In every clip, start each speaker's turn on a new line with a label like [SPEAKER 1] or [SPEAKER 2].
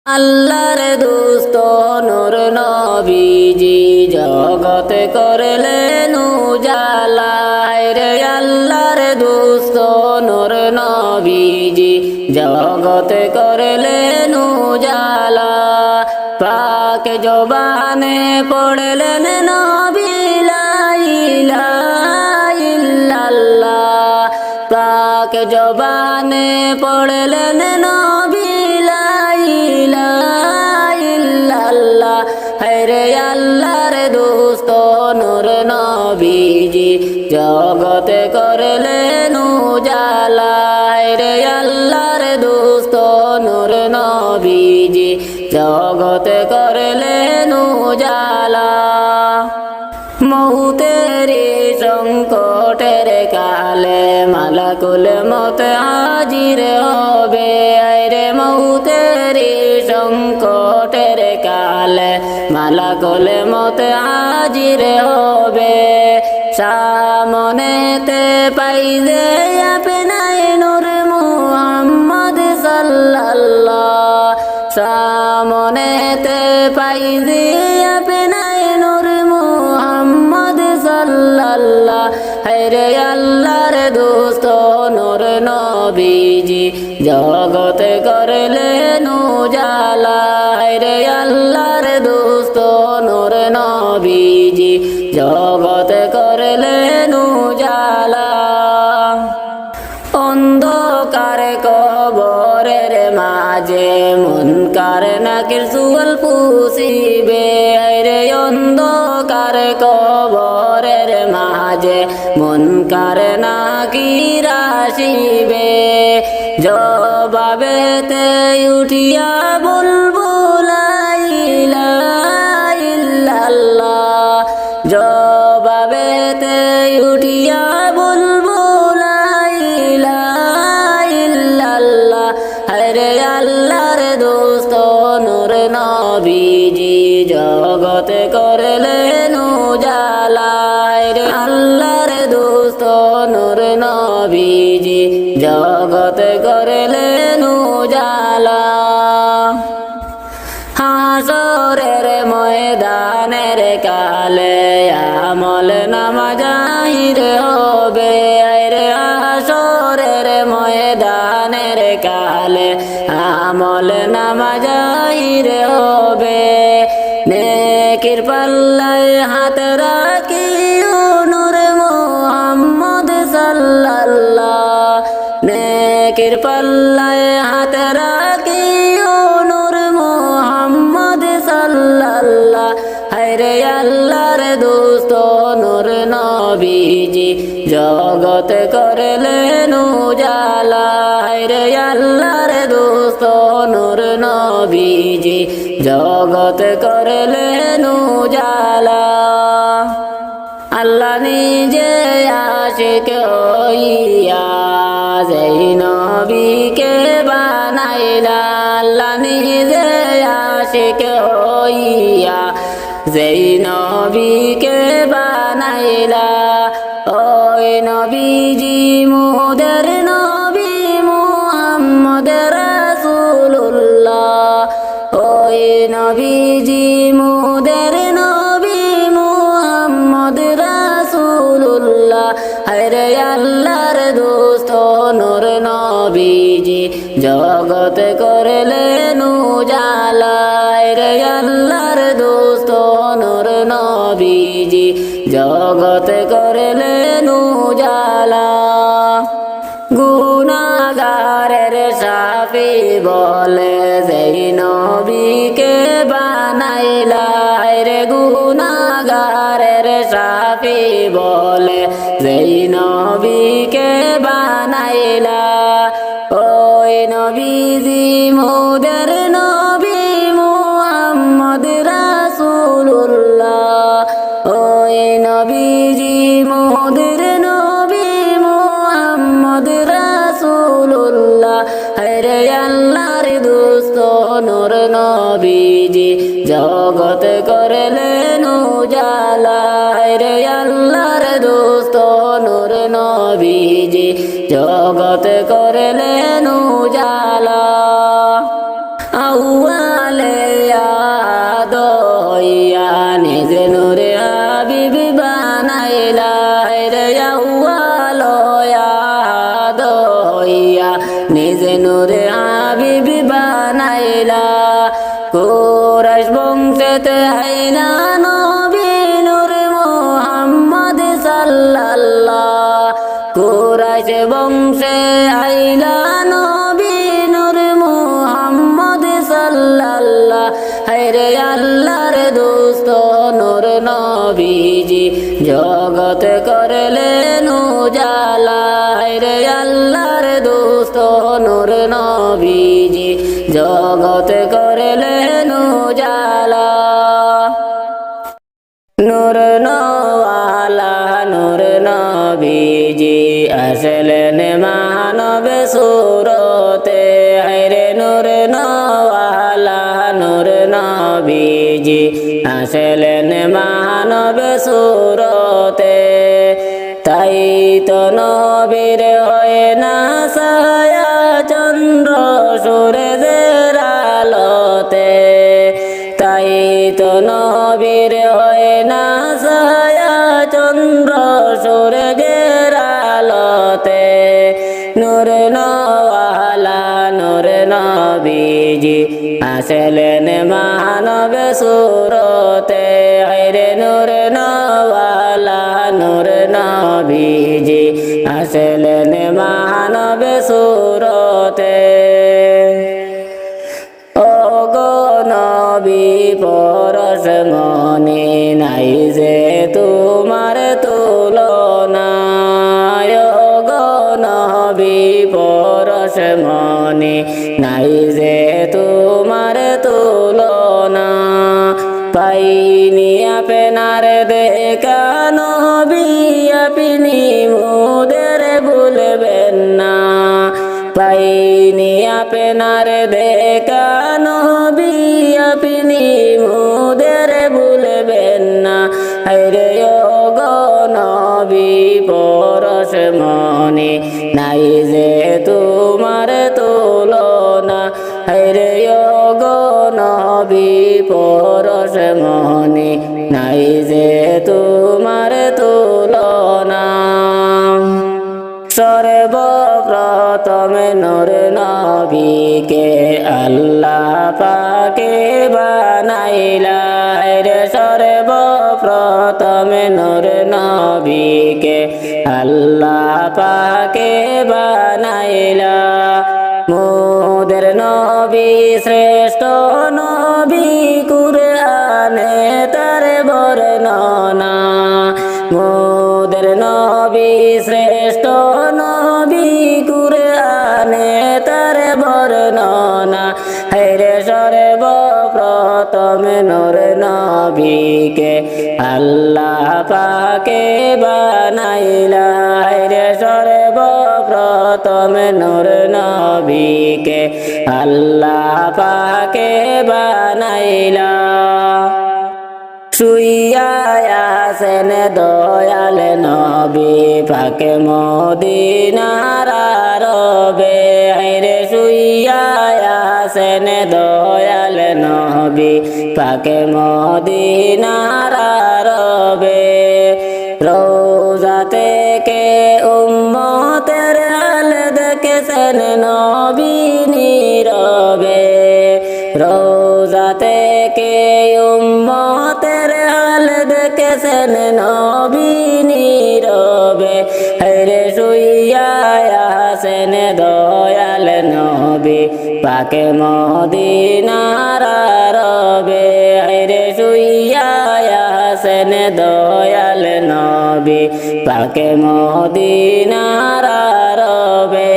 [SPEAKER 1] আল্লাহর দোস্ত নূর নবীজি জগত করলেন উজালা রে আল্লাহর দোস্ত নূর নবীজি জগত করলেন উজালা পাক জবানে পড়লেন নবী লা ইলাহা ইল্লাল্লাহ পাক জবানে পড়লেন নবী লা ইলাহা ইল্লাল্লাহ হরে আল্লাহর দোস্ত নূর নবীজি জগত করলেন উজালা হরে আল্লাহর দোস্ত নূর নবীজি জগত করলেন উজালা মৌতের সংকটের কালে মালাকুল মত হাজির হবে রে মৌতের সংকটের কালে মালাকুল মত হাজির হবে সামনেতে পাইলে আপনার নূর মুহাম্মদ সাল্লাল্লাহ সামনেতে পাইলে আপনার নূর মুহাম্মদ সাল্লাল্লাহ হরে আল্লাহর দোস্ত নূর নবীজি জগত করলেন উজালা হরে আল্লাহর দোস্ত নূর নবীজি জগত করলেন উজালা অন্ধকার কবরের মাঝে মুনকার নাকির সুয়াল পুষিবে রে অন্ধকার কবরের মাঝে মুনকার নাকির আসিবে জবাবেতে উঠিয়া বলবো লা ইলাহা ইল্লাল্লাহ জবাবেতে উঠিয়া বলবো লা ইলাহা ইল্লাল্লাহ হরে আল্লাহর দোস্ত নূর নবীজি জগত করলেন উজালা রে আল্লাহর দোস্ত নূর নবীজি জগত করলেন উজালা হাসরের ময়দানের কালে আমল নামা জাহির হবে রে হাসরের ময়দানের কালে আমল নামা জাহির হবে নেকির পাল্লায় হাত রাখিও নূর মুহাম্মদ সাল্লাল্লাহ নেকির পাল্লায় হাত রাখিও নূর মুহাম্মদ সাল্লাল্লাহ হরে আল্লাহর দোস্ত নূর নবীজি জগত করলেন উজালা হরে আল্লাহর দোস্ত নূর নবীজি জগত করলেন উজালা আল্লাহ নিজে আশিক হইয়া যেই নবীকে বানাইলা আল্লাহ নিজে আশিক হইয়া যেই নবীকে বানাইলা ওই নবীজি মোদের নবী মুহাম্মদ রাসূলুল্লাহ ওই নবীজি মোদের নবী মুহাম্মদ রাসূলুল্লাহ হরে আল্লাহর দোস্ত নূর নবীজি জগত করলেন উজালা রে আল্লাহর দোস্ত নূর নবীজি জগত করলেন উজালা গুনাহগারের শাফি বলে যেই নবীকে বানাইলা রে গুনাহগারের শাফি বলে যেই নবীকে বানাইলা ওই নবীজি মোদের নবী মুহাম্মদ রাসূলুল্লাহ ওই নবীজি মোদের নবী মুহাম্মদ রাসূলুল্লাহ হরে আল্লাহর দোস্ত নূর নবীজি জগত করলেন উজালা হরে আল্লাহর দোস্ত নূর নবীজি জগত করলেন উজালা আউয়া আইলা কুরাইশ বংশেতে আইলা নবী নূর মুহাম্মদ সাল্লাল্লাহ কুরাইশ বংশে আইলা নবী নূর মুহাম্মদ সাল্লাল্লাহ হায়রে আল্লাহর দোস্ত নূর নবীজি জগত করলেন উজালা হায়রে আল্লাহর দোস্ত নূর নবীজি জগত করলেন উজালা নূর নওয়ালা নূর নবীজি আসলেন মানব সুরতে হায়রে নূর নওয়ালা নূর নবীজি আসলেন মানব সুরতে তাই তো নবীর হয় না ছায়া চন্দ্র সূর্যের আলোতে তাই তো নবীর হয় না ছায়া চন্দ্র সূর্যের আলোতে নূর নওয়ালা নূর নবীজি আসলেন মানব সুরতে হায়রে নূর নওয়ালা নূর নবীজি আসলেন মানব সুরতে ও গো নবী পরশ মনে নাই যে তোমার তুলনা ও গো নবী পরশ মনে নাই যে তোমার তুলনা পাইনি আপনার দেখা নবী আপনি মোদের ভুলবেন না পাইনি আপনার দেখা নবী আপনি মোদের ভুলবেন না হায়রে ও গো নবী পরশ মনে নাই যে তোমার তুলনা হায়রে ও গো নবী পরশ মনে নাই যে তোমার তুলনা সর্বপ্রথমে নূর নবীকে আল্লাহ পাকে বানাইলা রে সর্বপ্রথমে নূর নবীকে আল্লাহ পাকে বানাইলা মোদের নবী শ্রেষ্ঠ নবী কুরআনে তার বর্ণনা মোদের নবী শ্রেষ্ঠ নবী কুরআনে তার বর্ণনা হায়রে সর্বপ্রথম নূর নবীকে আল্লাহ পাকে বানাইলা হায়রে সর্বপ্রথম নূর নবীকে আল্লাহ পাকে বানাইলা শুইয়া আছেন দয়াল নবী পাকে মদিনার আরবে হায়রে শুইয়া আছেন দয়াল নবী পাকে মদিনার আরবে রোজা থেকে উম্মতের হাল দেখেছেন নবী নীরবে রোজা থেকে উম্মতের হাল দেখেছেন নবী নীরবে হায়রে শুইয়া আছেন দয়াল নবী পাকে মদিনার আরবে হায়রে শুইয়া আছেন দয়াল নবী পাকে মদিনার আরবে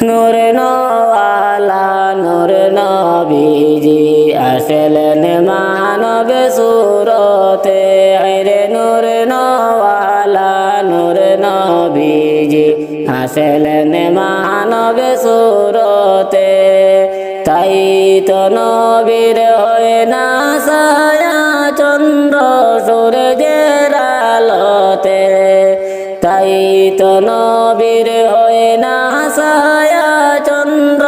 [SPEAKER 1] নূর নওয়ালা নূর নবীজি আসলেন মানব সুরতে হায়রে নূর নওয়ালা নূর নবীজি আসলেন মানব সুরতে তাই তো নবীর হয় না ছায়া চন্দ্র সূর্যের আলোতে তাই তো নবীর হয় না ছায়া চন্দ্র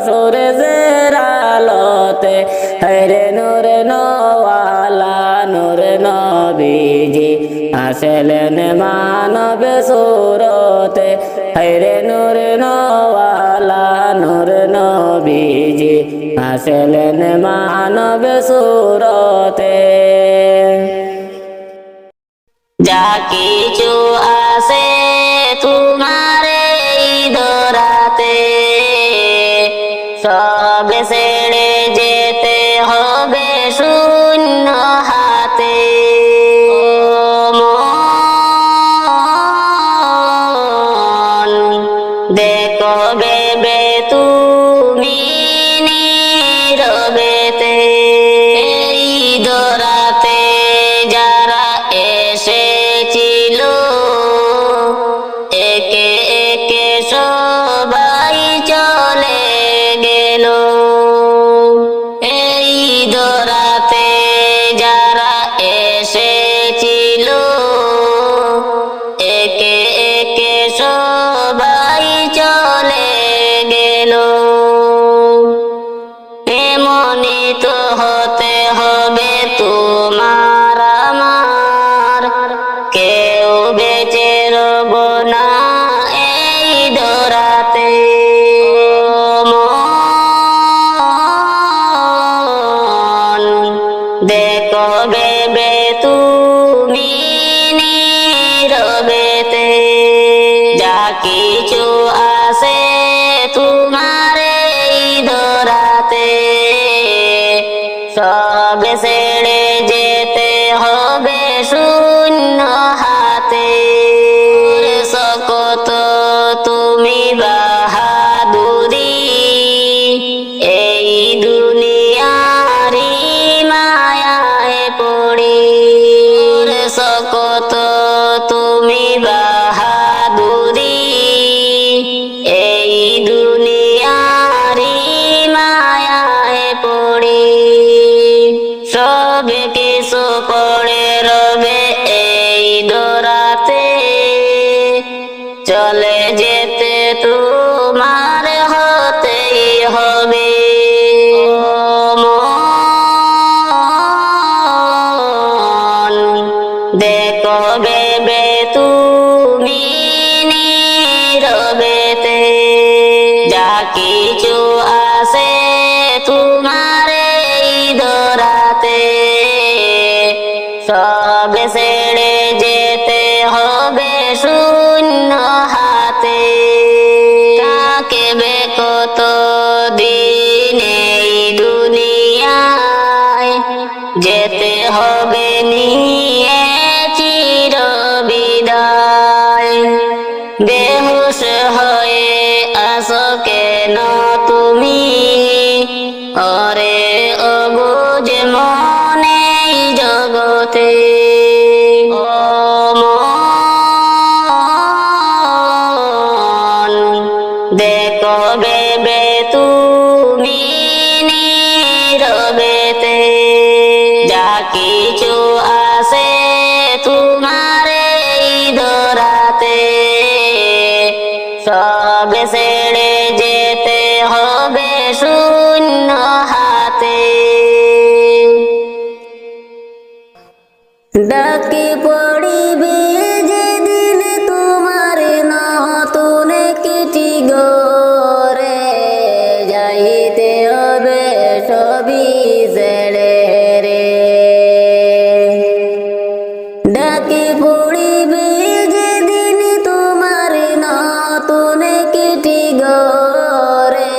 [SPEAKER 1] সূর্যের আলোতে হায়রে নূর নওয়ালা নূর নবীজি আসলেন মানব সুরতে হায়রে নূর নওয়ালা নূর নবীজি আসলেন মানব সুরতে। যা কিছু আছে তোমার এই ধরাতে, সব ছেড়ে যেতে হবে শূন্য হাতে। মন দেখো ভেবে তুমি নীরবেতে, এই ধরাতে যারা এসেছিল একে একে সবাই চলে গেল। এই ধরাতে যারা এসেছিল একে একে সবাই চলে গেল। এমনই তো হতে হবে তোমার আমার, কেউ বেঁচে রব না এই ধরাতে। মন দেখো ভেবে তুমি নীরবেতে, যা কিছু আছে তোমার এই ধরাতে, সব ছেড়ে যেতে হবে শূন্য হাতে। সকত তুমি বাহাদুরি এই দুনিয়ারি মায়ায় পড়ি। সকত তুমি বাহাদুরি এই দুনিয়ারি মায়ায় পড়ি। সব কিছু পড়ে রবে এই ধরাতে, চলে যেতে তোমার হতেই হবে। মন দেখো ভেবে তুমি নীরবেতে, যা কিছু আছে তোমার এই ধরাতে, সব ছেড়ে যেতে হবে শূন্য হাতে। থাকবে কত দিন এই দুনিয়ায়, যেতে হবে নিয়ে চির বিদায়। বেহুশ হয়ে আসো কেন তুমি, ওরে অবুঝ মনে জগতে। মন দেখো ভেবে তুমি নীরবেতে, যা কিছু আছে তোমার এই ধরাতে, সব ছেড়ে যেতে হবে শূন্য হাতে। ডাকে পড়িবে যেদিন তোমার নতুন চিঠি গরে, যাইতে হবে সবই ছেড়ে রে। ডাকে পড়িবে যেদিন তোমার নতুন চিঠি গরে,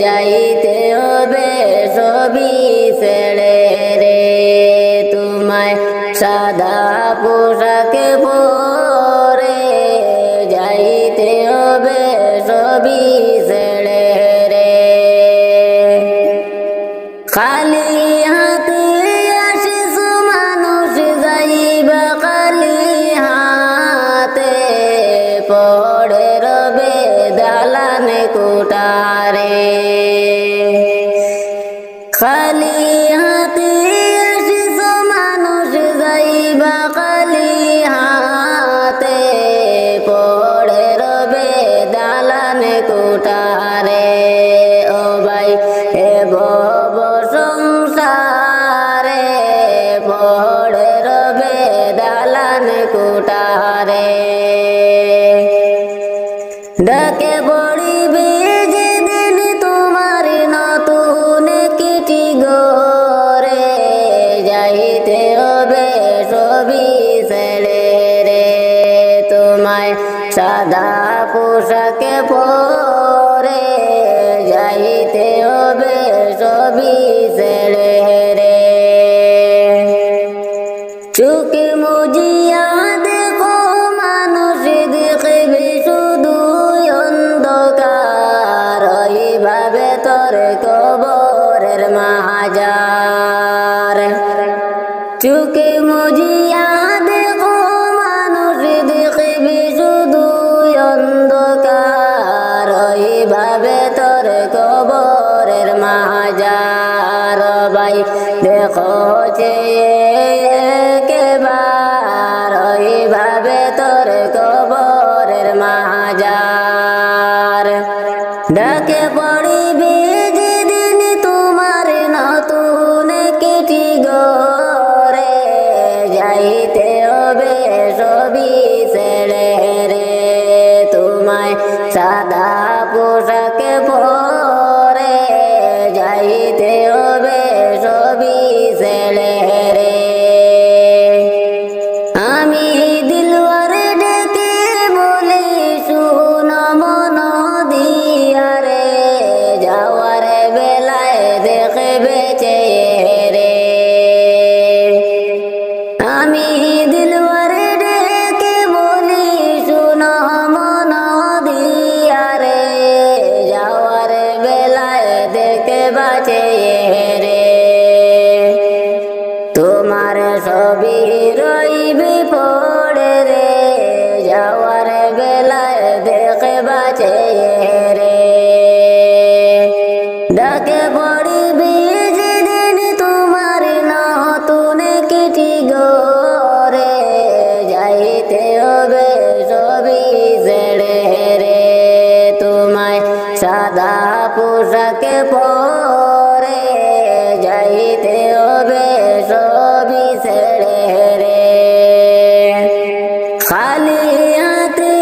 [SPEAKER 1] যাইতে হবে সবই ছেড়ে রে। তোমায় সাদা পোশাকে পরে যাইতে হবে সবই ছেড়ে রে। খালি হাতে আসিস মানুষ, যাইবা খালি হাতে, পড়ে রবে দালানে কোঠারে। খালি হাতে আসিস মানুষ, যাইবা খালি হাতে, পড়ে রবে দালানে কোঠারে। ও ভাই এ ভব সংসারে, পড়ে রবে দালানে কোঠারে। ডাকে পড়িবে যেদিন তোমার নত পোশাকে পরে যাইতে হবে সবই ছেড়ে রে। চোখে মুজিয়া দেখো মানুষ দেখবে শুধু অন্ধকার, ওইভাবে তোর কবরের মাজার। চোখে মুজিয়া দেখো মানুষ দেখবে শুধু অন্ধকার, ওইভাবে তোর কবরের মাজার। ভাই দেখো একবার ওইভাবে তোর কবরের মাজার। ডাকে পড়িবে যেদিন তোমার নতুন কেটি গরে, যাইতে হবে সবই ছেড়ে রে। তোমায় সাদা পোশাকে পরে যাইতে হবে সবই ছেড়ে রে। আমি দিলওয়ারে ডেকে বলি শুন মন দিয়া রে, যাওয়ার বেলায় দেখবে চেহারে। আমি দিলওয়ারে ডেকে বলি শুন মন দিয়া রে, যাওয়ার বেলায় দেখবা চেহারে। তোমার সবই রইবে পড়ে রে, যাওয়ার বেলায় দেখবা চেহারে। ডাকে পড়িবে যেদিন তোমার নতুন কেটি গরে, যাইতে হবে সবই ছেড়ে রে। তোমায় সাদা পোশাকে পরে যাইতে হবে সবই ছেড়ে রে। খালি হাতে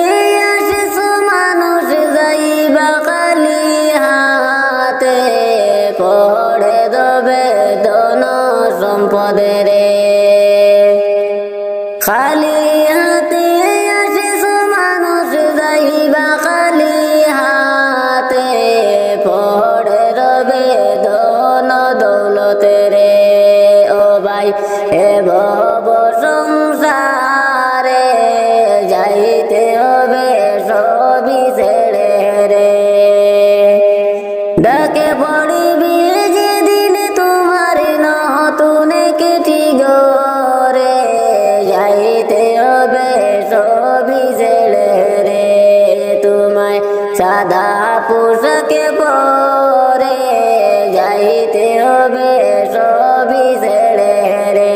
[SPEAKER 1] আসছো মানুষ যাইবা খালি হাতে, পড়ে দেবে ধন সম্পদে রে। খালি হাতে আসছো মানুষ যাইবা খালি হাতে, পড়ে দেবে ধন দৌলতে রে। ও ভাই এ ভব সংসারে যাইতে হবে সবই ছেড়ে রে। ডাকে পড়িবে যেদিন তোমার নতুন কেটি গরে, যাইতে হবে সবই ছেড়ে রে। তোমায় সাদা পোশাকে পরে যাইতে হবে সবই ছেড়ে রে।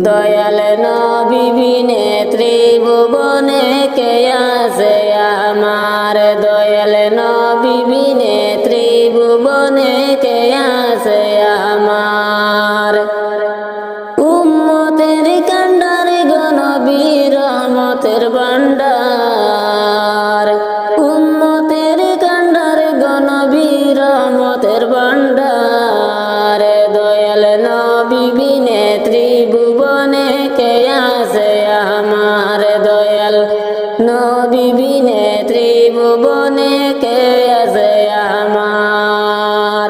[SPEAKER 1] দয়াল নবী বিনে ত্রিভুবনে কে আছে আমার, দয়াল নবী বিনে ত্রিভুবনে কে আছে আমার। উম্মতের কান্ডার গনবী রহমতের ভান্ডার, উম্মতের কান্ডার গনবী রহমতের ভান্ডার। দয়াল নবী বিনে ত্রিভুবনে কে আছে আমার, দয়াল নবী বিনে ত্রিভুবনে কে আছে আমার।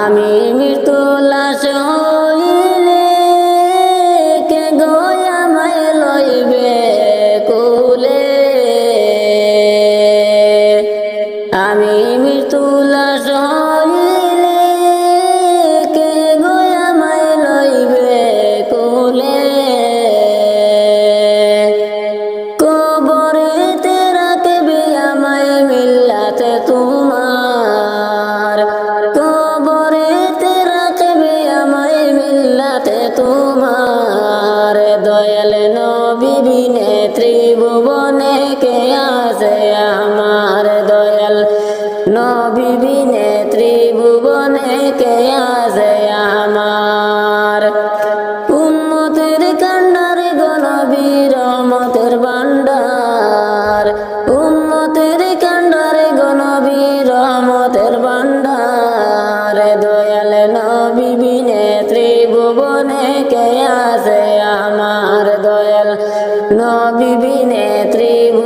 [SPEAKER 1] আমি মৃত্যু লাশ হইলে কে গয়ামায় লইবে কুলে, আমি মৃত্যু লাশ হইলে কে গয়ামায় লইবে কুলে। কবরেতে রাখবে আমায় মিল্লাতে তোমার, কবরেতে রাখবে আমায় মিল্লাতে তোমার। দয়াল নবী বিনে ত্রিভুবনে কে আছে আমার, দয়াল নবী বিনে ত্রিভুবনে কে আছে আমার। উম্মতের কান্ডার গনবী রহমতের ভান্ডার, উম্মতের কান্ডার গনবী রহমতের ভান্ডার। দয়াল নবী বিনে ত্রিভুবনে কে আছে আমার, দয়াল নবী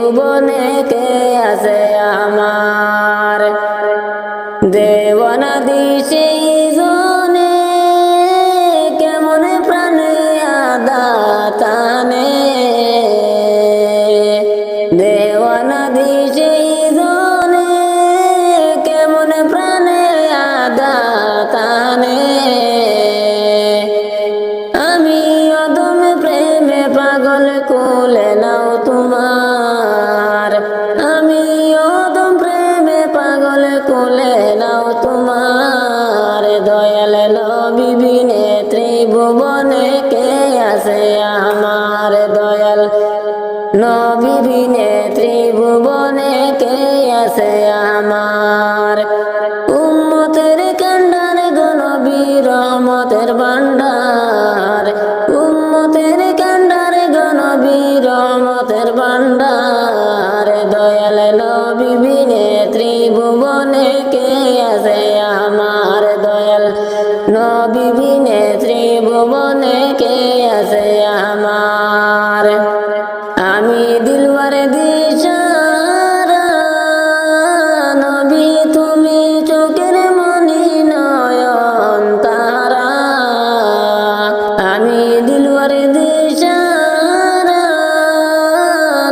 [SPEAKER 1] ত্রিভুবনে কে আছে আমার দেওয়ানা দিশে জনে কেমন প্রাণে আদাতানে দেওয়ানা দিশে জনে কেমন প্রাণে আদাতানে আমি অদম প্রেমে পাগল কোলে নাও তোমার আমি অদম প্রেমে পাগল কোলে নাও তোমার দয়াল নবী বিনে ত্রিভুবনে কে আছে আমার দয়াল নবী বিনে ত্রিভুবনে কে আছে আমার উম্মতের কান্ডার গো নবী রহমতের ভান্ডার উম্মতের কান্ডার গো নবী রহমতের ভান্ডার দয়াল নবী বিনে ত্রিভুবনে কে আছে আমার দয়াল নবী বিনে ত্রিভুবনে কে আছে আমার আমি দিলওয়ার দিশারা নবী তুমি চোখের মনি নয়ন তারা আমি দিলওয়ার দিশারা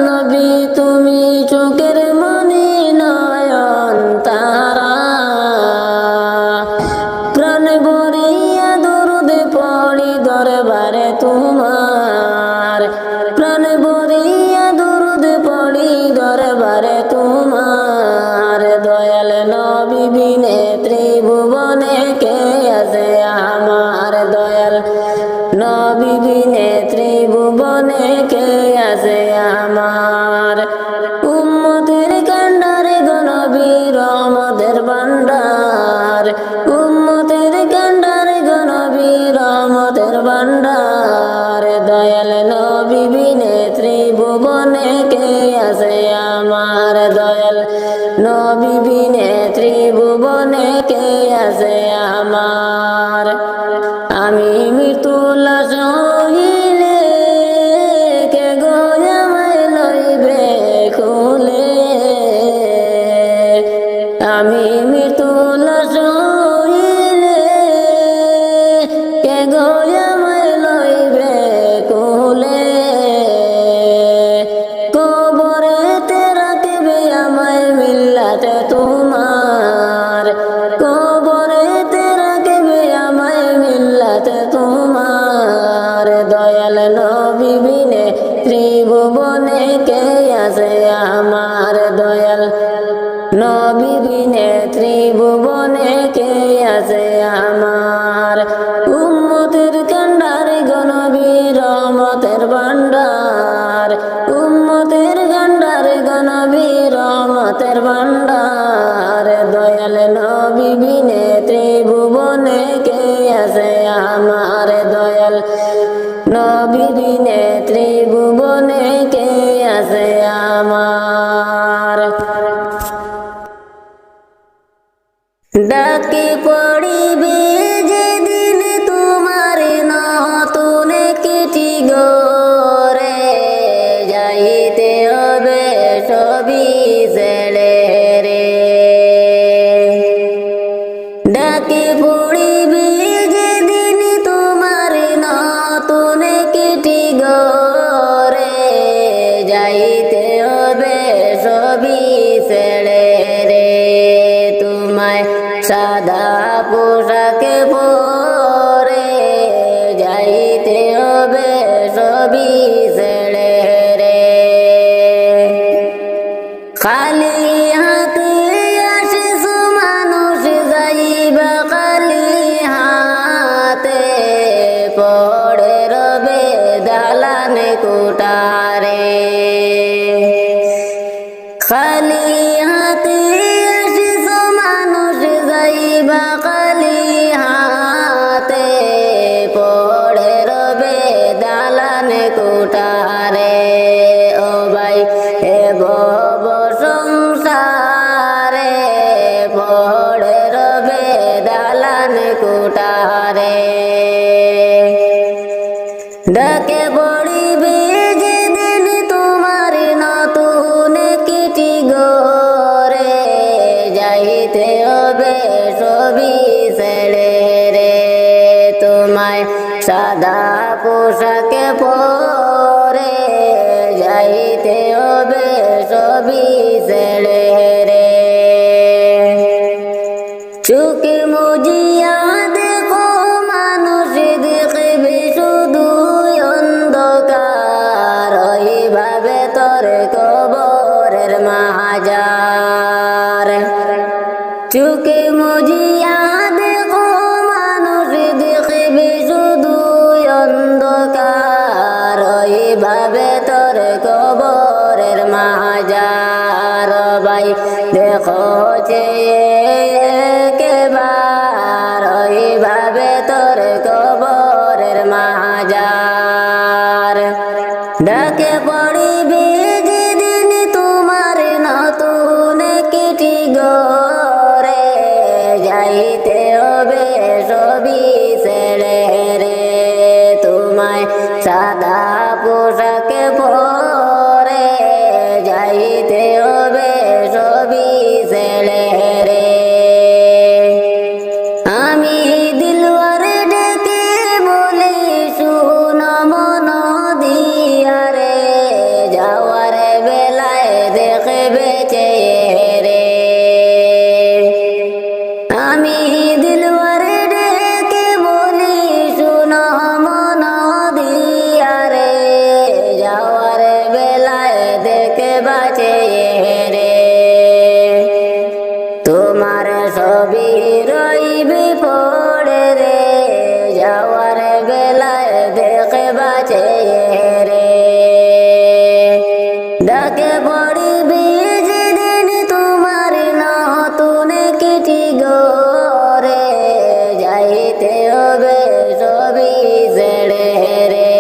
[SPEAKER 1] নবী তুমি চোখের মনি নয়ন তারা প্রাণ ভরিয়া দরুদ পড়ি দরবারে তোমার প্রাণ ভরিয়া দরুদ পড়ি দরবারে তোমার দয়াল নবী বিনে ত্রিভুবনে কে আছে আমার দয়াল নবী বিনে ত্রিভুবনে কে আছে আমার উম্মতের কান্ডারে গো নবী রহমতের ভান্ডার উম্মতের কান্ডারে গো নবী রহমতের ভান্ডার দয়াল নবী বিনে ত্রিভুবনে কে আছে আমার দয়াল নবী বিনে ত্রিভুবনে কে আছে আমার আমি মৃত্যু লাশ হইলে কে গো আমায় লইবে খুলে আমি মৃত্যু লাশ হইলে কে গো আমায় লইবে খুলে কবরেতে রাখবে আমায় মিল্লাতে তোমার কবরেতে রাখবে আমায় মিল্লাতে তোমার দয়াল নবী বিনে ত্রিভুবনে কে আছে আমার দয়াল নবী বিনে ত্রিভুবনে কে আছে আমার উম্মতের কান্ডারে গো নবী রহমতের ভান্ডার উম্মতের কান্ডারে গো নবী রহমতের ভান্ডার দয়াল নবী বিনে ত্রিভুবনে কে আছে আমার দয়াল নবী বিনে ত্রিভুবনে কে আছে আমার ডাকে পড়িবে যেদিন তোমার নতুন চিঠি গরে যাইতে হবে সবই ছেড়ে রে ডাকে পড়িবে যেদিন তোমার নতুন চিঠি গরে যাইতে হবে সবই ছেড়ে রে তোমায় সাদা পোশাকে পরে যাইতে হবে সবই ছেড়ে রে খালি হাতে আসিস মানুষ যাইবা খালি হাতে পড়ে রবে দালানে কোটারে খালি হাতে আসিস মানুষ যাইবা খালি হাতে পড়ে রবে দালানে কোটারে ও ভাই হে ভব সংসারে পড়ে রবে দালানে কোটারে ডাকে পড়িবে যেদিন তোমার নতুন যাইতে হবে সবই ছেড়ে রে, তোমায় সাদা পোশাকে পরে যাইতে হবে সবই ছেড়ে রে। চোখে মুজিয়া দেখো মানুষ দেখবে শুধু অন্ধকার, ওইভাবে তোর কবরের মাজার। চোখে মুজিয়া দেখো মানুষ দেখবে শুধু অন্ধকার, ওইভাবে তোর কবরের মাজার। ভাই দেখো একবার ওইভাবে তোর কবরের মাজার। ডাকে পড়িবে যেদিন তোমার নতুন কিটি গরে, যাইতে হবে সবই ছেড়ে রে, তোমায় সাদা পোশাকে পরে যাইতে হবে সবই ছেড়ে রে। আমি দিলওয়ারে ডেকে বলি শুন মন দিয়া রে, যাওয়ার বেলায় দেখবে চেহারে। আমি দিলওয়ারে ডেকে বলি শুন মন দিয়া রে, যাওয়ার বেলায় দেখবা চেহারে। তোমার সবই রইবে পড়ে রে, যাওয়ার বেলায় দেখবা চেহারে। ডাকে পড়িবে যেদিন তোমার নতুন কিটি গরে, যাইতে হবে সবই ছেড়ে রে,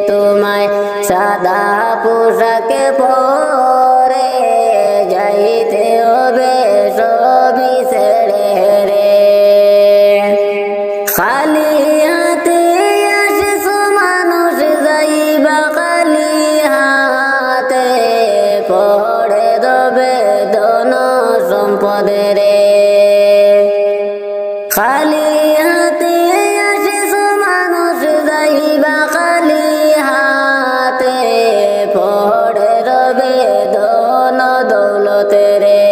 [SPEAKER 1] তোমায় সাদা পোশাকে পরে যাইতে হবে সবই ছেড়ে রে। খালি হাতে আসিস মানুষ যাইবা খালি হাতে, পড়ে দেবে ধন সম্পদ রে। খালি হাতে আসিস মানুষ যাইবা খালি হাতে, পড়ে দেবে ধন দৌলত রে।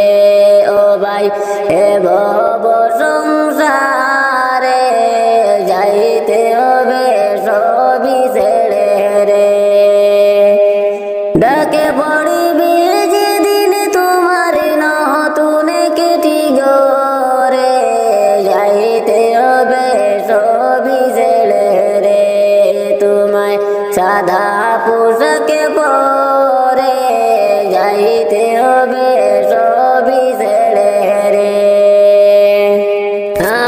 [SPEAKER 1] ও ভাই এ ভব সংসারে যাইতে হবে সবই ছেড়ে রে। ডাকে পড়িবে যেদিন তোমার নতুন কিটি গরে, যাইতে হবে সবই ছেড়ে রে, তোমায় সাদা পোশাকে পরে যাইতে হবে সবই ছেড়ে রে।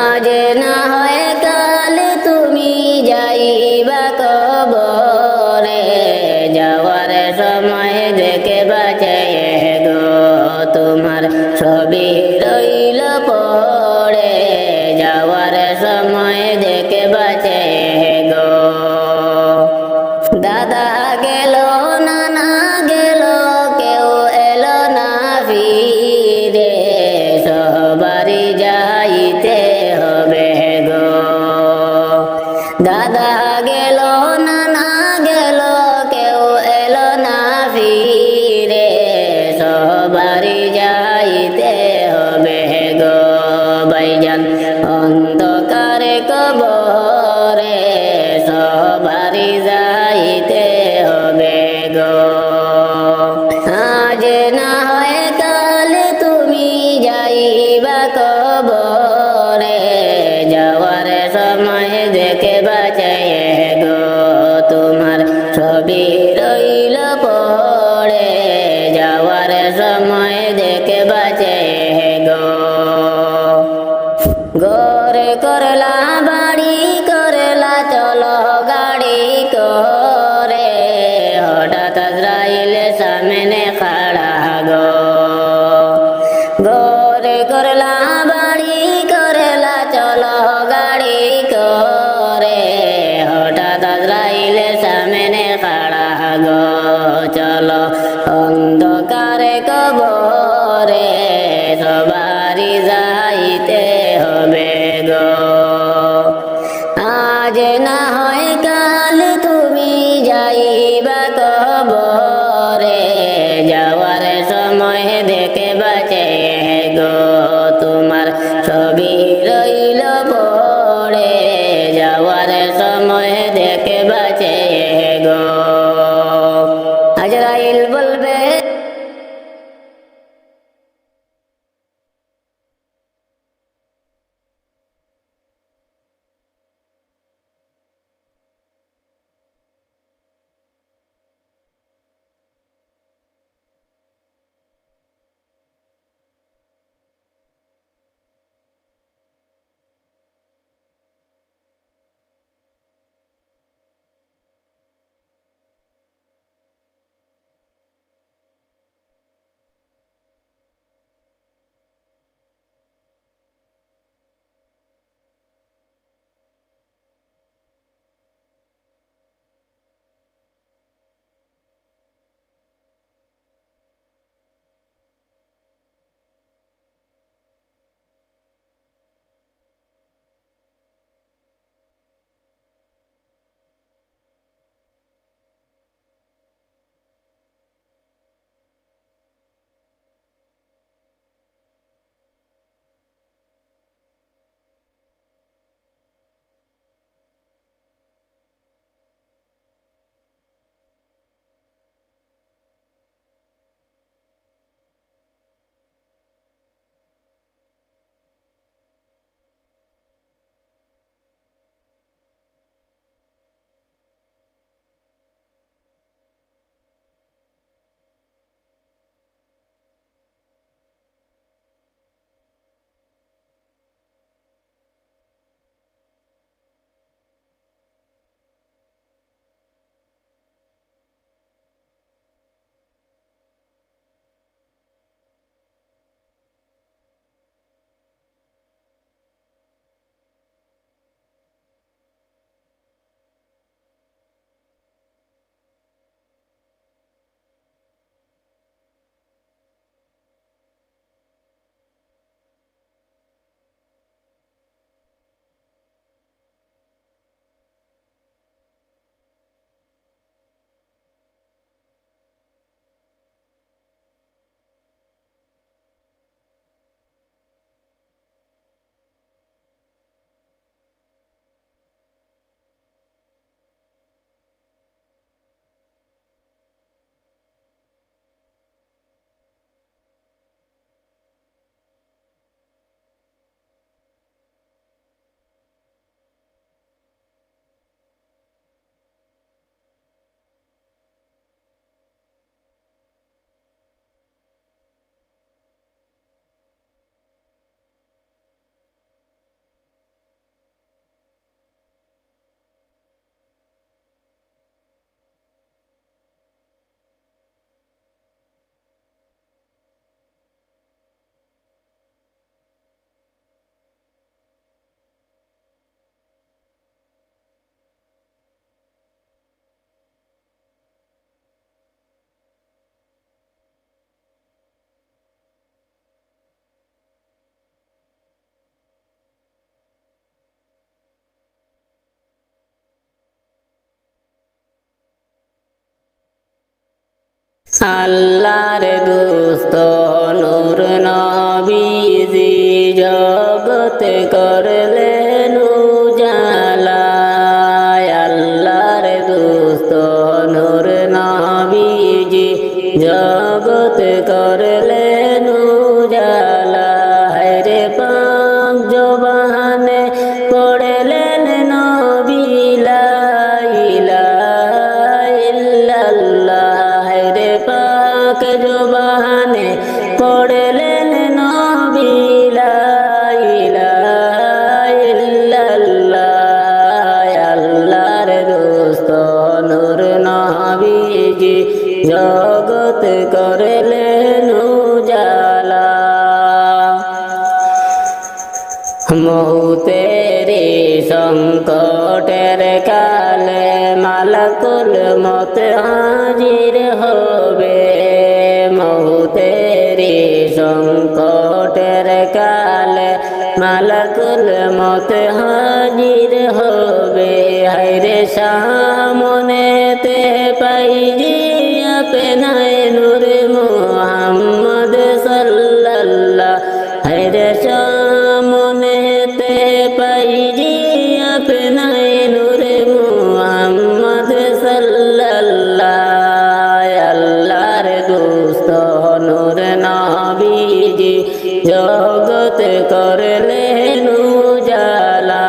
[SPEAKER 1] আজ না হয় কাল তুমি যাইবা কবরে, যাওয়ার সময় দেখে বাঁচে গো, তোমার সবই রইল পড়ে, যাওয়ার সময় দেখে বাঁচে গো। দাদা গেল নানা গেল কেউ এলো না ফিরে, সবারই যাইতে হবে গো। দাদা গেল নানা গেল কেউ এলো না ফিরে, সবারই যাইতে হবে গো। ভাইজান অন্ধকারে কবরে সবারই যাইতে হবে গো। আজ না হয় কাল তুমি যাইবা কবরে, যাওয়ার সময় দেখে বাঁচে গো, তোমার সবই রইল পড়ে, যাওয়ার সময় দেখে বাঁচে গো। ঘরে করলা বাড়ি করলা চলো গাড়ি করে, হঠাৎ আজরাইল সামনে খাড়া গো। ঘরে করলা বাড়ি করলা চলো গাড়ি করে, হঠাৎ আজরাইল সামনে খাড়া গো। চলো অন্ধকারে কবরে সবারই হবে গো। আজ না হয় কাল তুমি যাইবা কবরে, যাওয়ার সময় দেখে বাঁচে গো তোমার ছবি রইল পড়ে, যাওয়ার সময় দেখে বাঁচে গো। আজরাইল বলবে আল্লাহর দোস্ত নূর নবীজি জগত করলেন উজালা। আল্লাহর দোস্ত নূর নবীজি জগত করলেন উজালা। হরে পাক জবানে পড়লেন নবী লা ইলাহা ইল্লাল্লাহ। হরে পাক জবানে পড়লেন নবী লা ইলাহা ইল্লাল্লাহ। আল্লাহর দোস্ত নূর নবীজি জগত করলেন উজালা। মৌতেরি সংকটের কালে মালাকুল মত হাজির হবে। মৌতেরি সংকটের কালে মালাকুল মত হাজির হবে। হায়রে সামনেতে পাই যে আপনায় নূর মুহাম্মদ সাল্লাল্লাহ। হায়রে সামনেতে পাই যে আপনায় নূর মুহাম্মদ সাল্লাল্লাহ। আল্লাহর দোস্ত নূর নবীজি জগত করলেন উজালা।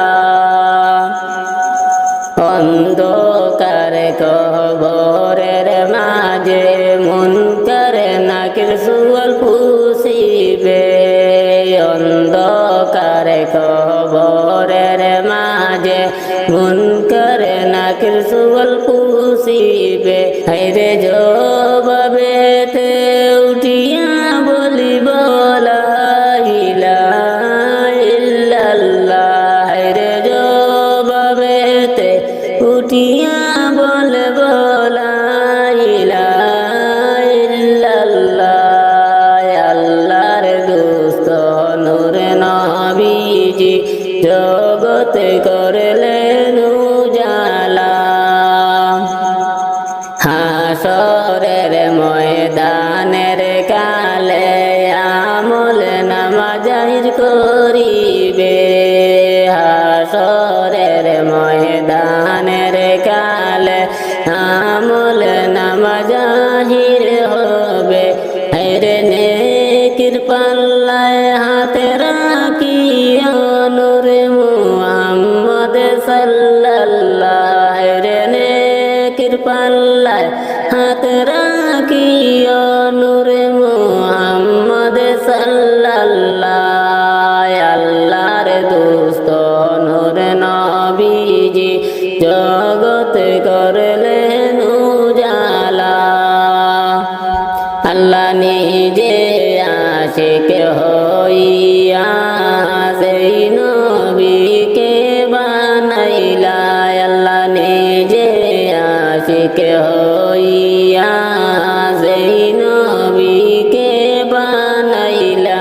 [SPEAKER 1] অন্ধকার কবরের মাঝে মুনকার নাকির সুয়াল পুষিবে। অন্ধকার কবরের মাঝে মুনকার নাকির সুয়াল পুষিবে। হায়রে জবাবেতে উঠিয়া বলিব লা ইলাহা ইল্লাল্লাহ। হায়রে জবাবেতে উঠিয়া বলব লা ইলাহা ইল্লাল্লাহ। আল্লাহর দোস্ত নূর নবীজি জগত করলেন উজালা। হাসরের ময়দানের কালে আমল নামা জাহির করিবে। হাসরের ময়দানের কালে আমল নামা জাহির হবে। হায়রে নেকির পাল্লায় হাতে রাখিয়া নূর মুহাম্মদ সাল্লাল্লাহ। হায়রে নেকির পাল্লায় হাত রাখিয়া নূর মুহাম্মদ সাল্লাল্লাহ। আল্লাহর দোস্ত নূর নবীজি জগত করলেন উজালা। আল্লাহ নিজে আশিক হইয়া সেই নবীকে বানাইলা। আল্লাহ নিজে আশিক হইয়া সেই নবীকে বানাইলা।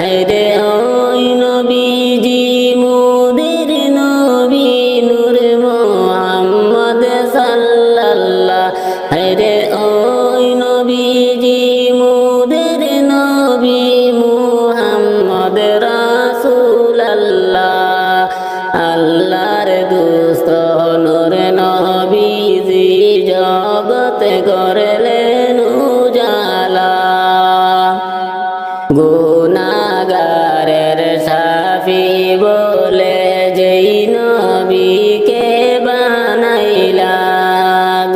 [SPEAKER 1] হায়রে ওই নবীজি মুদের নবী নূর মুহাম্মদ সাল্লাল্লাহ। হায়রে ওই নবীজি মুদের নবী মুহাম্মদ রাসূলুল্লাহ। আল্লাহর দোস্ত নূর নবীজি জগত করলেন উজালা। গুনাহগারের শাফি বলে যেই নবীকে বানাইলা।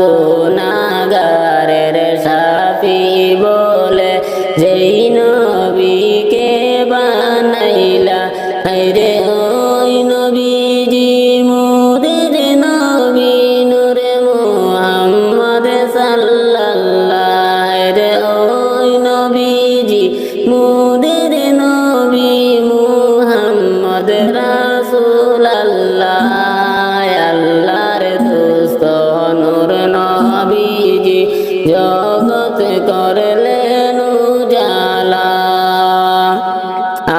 [SPEAKER 1] গুনাহগারের শাফি বলে যেই নবীকে বানাইলা। হায়রে ওই নবীজি মুদের নবী নূর মুহাম্মদ সাল্লাল্লাহ। হায়রে ওই নবীজি মুদের নবী মুহাম্মদ রাসূলুল্লাহ। আল্লাহর দোস্ত নূর নবীজি জগত করলেন উজালা।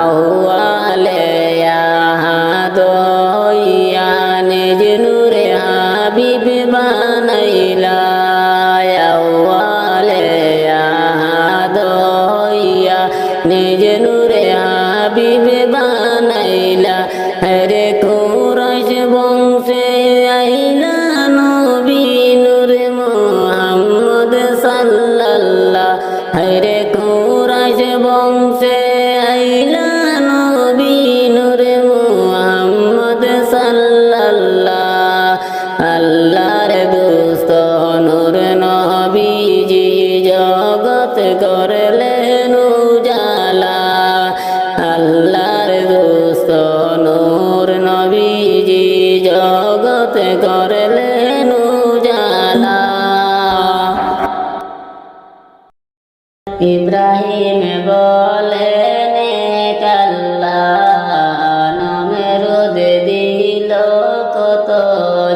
[SPEAKER 1] আউয়ালে আহাদ হইয়া নিজ নূরে হাবিব বানাইলা। আউয়ালে আহাদ হইয়া নিজ নূরে হাবিব বানাইলা। হরে কুরাইশ বংশে আইলা নবী নূর মুহাম্মদ সাল্লাল্লাহ। হরে কুরাইশ বংশে আইলা নবী নূর মুহাম্মদ সাল্লাল্লাহ। আল্লাহর দোস্ত নূর নবীজি জগত করলেন উজালা। আল্লাহর দোস্ত নূর নবীজি জগত করলেন উজালা। ইব্রাহিম বলেন আল্লাহ নমরুদ দিল কত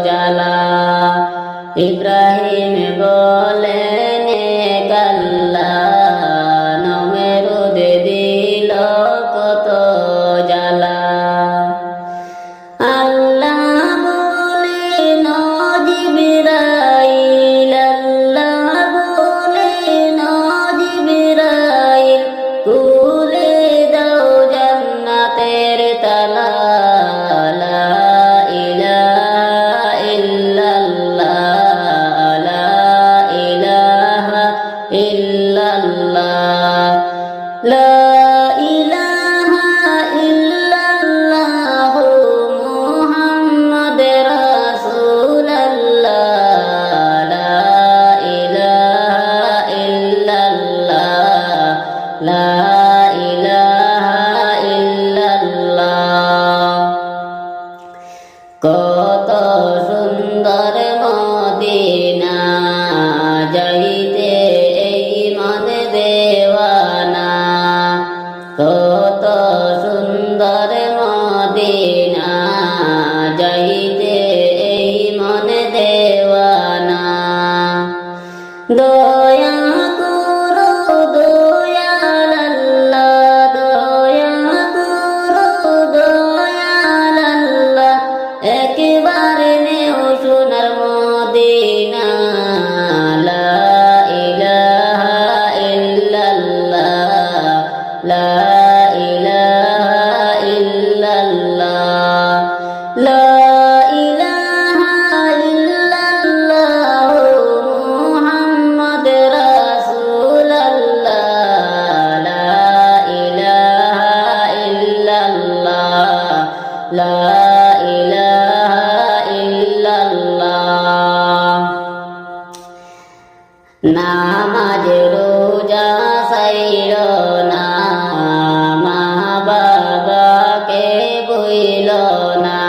[SPEAKER 1] জ্বালা। ইব্রাহিম বলেন আল্লাহ নমরুদ দিল কত জ্বালা। ইল্লাল্লাহ লা ইলাহা ইল্লাল্লাহ মুহাম্মদ রাসূলুল্লাহ লা ইলাহা ইল্লাল্লাহ লা ইলাহা ইল্লাল্লাহ নামাজ রোজা সাইরো না মা বাবাকে বইলো না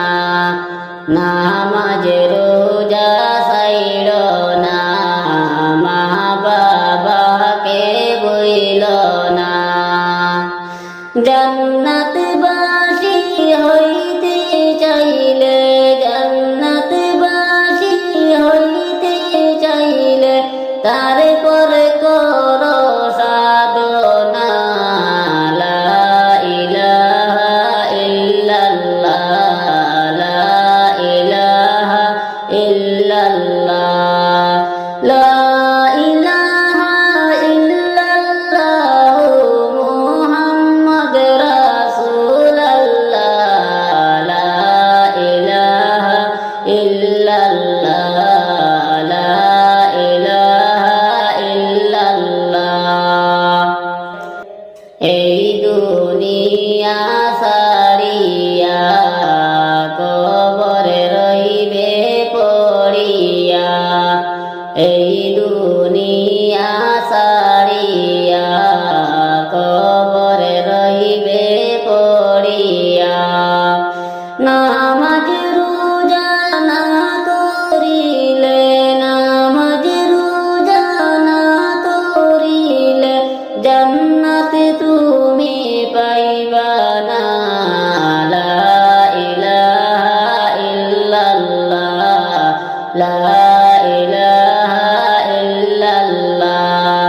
[SPEAKER 1] নামাজ রোজা সাইরো না মা বাবাকে বইলো না জান্নাতবাসী হইতে চাইলে জান্নাতবাসী হইতে চাইলে তারপরে করো সাধনা লা ইলাহা ইল্লাল্লাহ লা ইলাহা ইল্লাল্লাহ লা ইলাহা ইল্লাল্লাহ মুহাম্মদ রাসূলুল্লাহ লা ইলাহা ইল্লাল্লাহ লা এই দুনিয়া সারিয়া কবরে রইবে পড়িয়া এই দুনিয়া সারিয়া কবরে রইবে পড়িয়া নামাজ রোজা না করিলে নামাজ রোজা না করিলে জান্নাত তুমি পাইবা না লা ইলাহা ইল্লাল্লাহ লা ইলাহা ইল্লাল্লাহ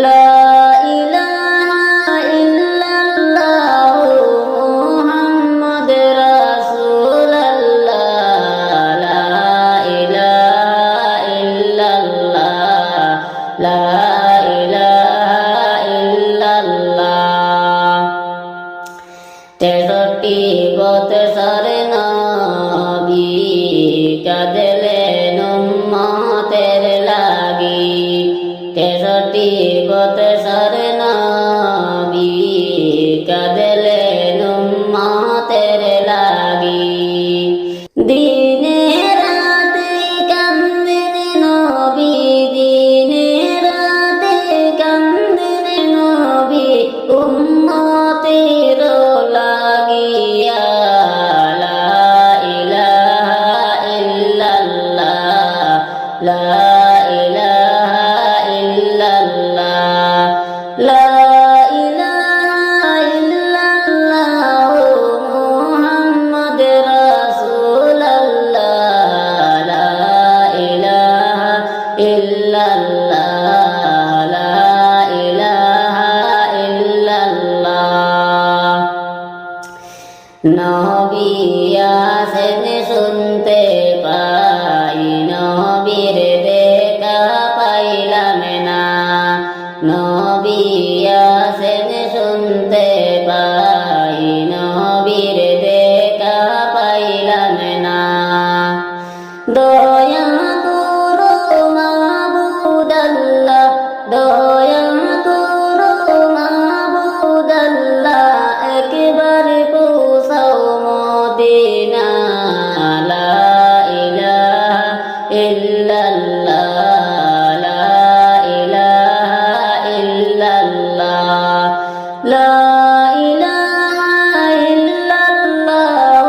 [SPEAKER 1] লা ইলাহা ইল্লাল্লাহ মুহাম্মদ রাসূলুল্লাহ লা ইলাহা ইল্লাল্লাহ লা তেষট্টি বৎসর নবী কাঁদলেন উম্মতের লাগি তেষট্টি বৎসর নবী কাঁদলেন উম্মতের লাগি দিনে রাতে কান্দেন নবী দিনে রাতে কান্দেন নবী উম্মতের লাগিয়া লা ইলাহা ইল্লাল্লাহ লা ইলাহা ইল্লাল্লাহ লা ইলাহা ইল্লাল্লাহ মুহাম্মদ রাসূলুল্লাহ লা ইলাহা ইল্লাল্লাহ লা ইলাহা ইল্লাল্লাহ নবী আসেন শুনতে পাই নবীর দেখা পাইলাম না নবী আসেন শুনতে পাই নবীর দেখা পাইলাম না দয়া করো মাবুদ আল্লাহ দয়া করো মাবুদ আল্লাহ একবারে পৌঁছাও মদিনা লা ইলাহা ইল্লাল্লাহ লা ইলাহা ইল্লাল্লাহ লা ইলাহা ইল্লাল্লাহ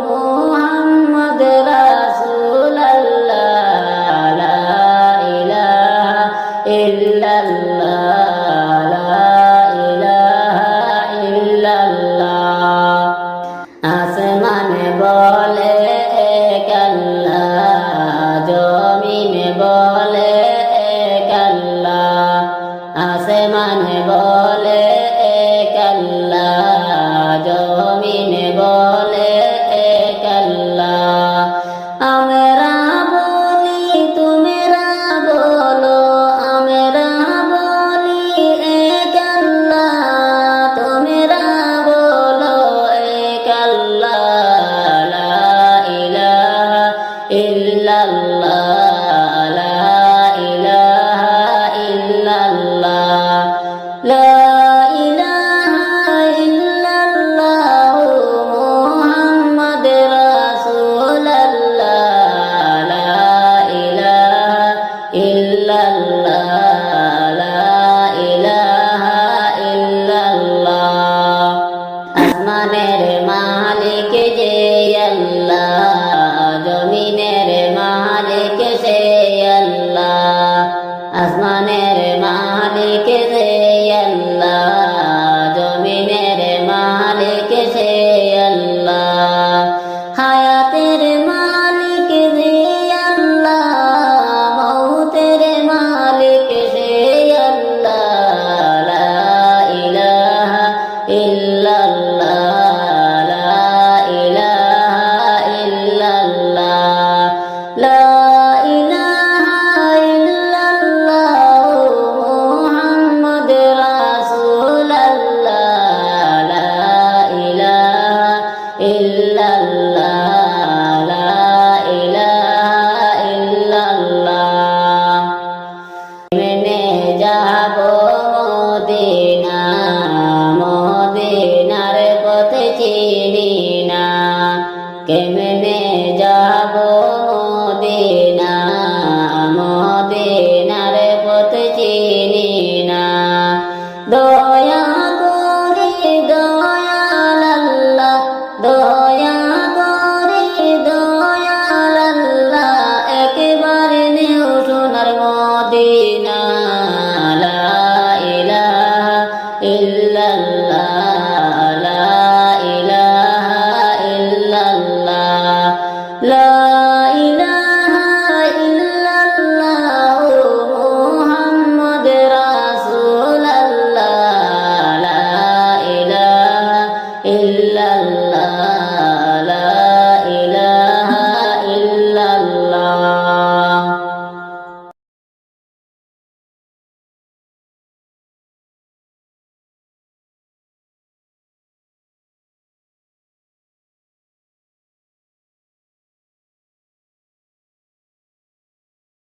[SPEAKER 1] মুহাম্মদ রাসূলুল্লাহ লা ইলাহা ইল্লাল্লাহ লা ইলাহা ইল্লাল্লাহ আসমানে বলে এক আল্লাহ জমিনে বলে এক আল্লাহ আসমানে বলে এক আল্লাহ জমিনে বলে এক আল্লাহ আমরা বলি তোমরা বলো আমরা বলি এক আল্লাহ তোমরা বলো এক আল্লাহ মালিক যে আল্লাহ, জমিনের মালিক সে আল্লাহ, আসমানের মালিক যে আল্লাহ, জমিনের মালিক সে আল্লাহ, হায়াতের মালিক যে আল্লাহ, মৌতের মালিক সে আল্লাহ। লা ইলাহা ইল্লাল্লাহ, লা ইলাহা ইল্লাল্লাহ, লা ইলাহা ইল্লাল্লাহ, মুহাম্মদ রাসূলুল্লাহ, লা ইলাহা ইল্লাল্লাহ, লা ইলাহা ইল্লাল্লাহ। কেমনে যাব মদিনা, মদিনার পথ চিনি না, কেমনে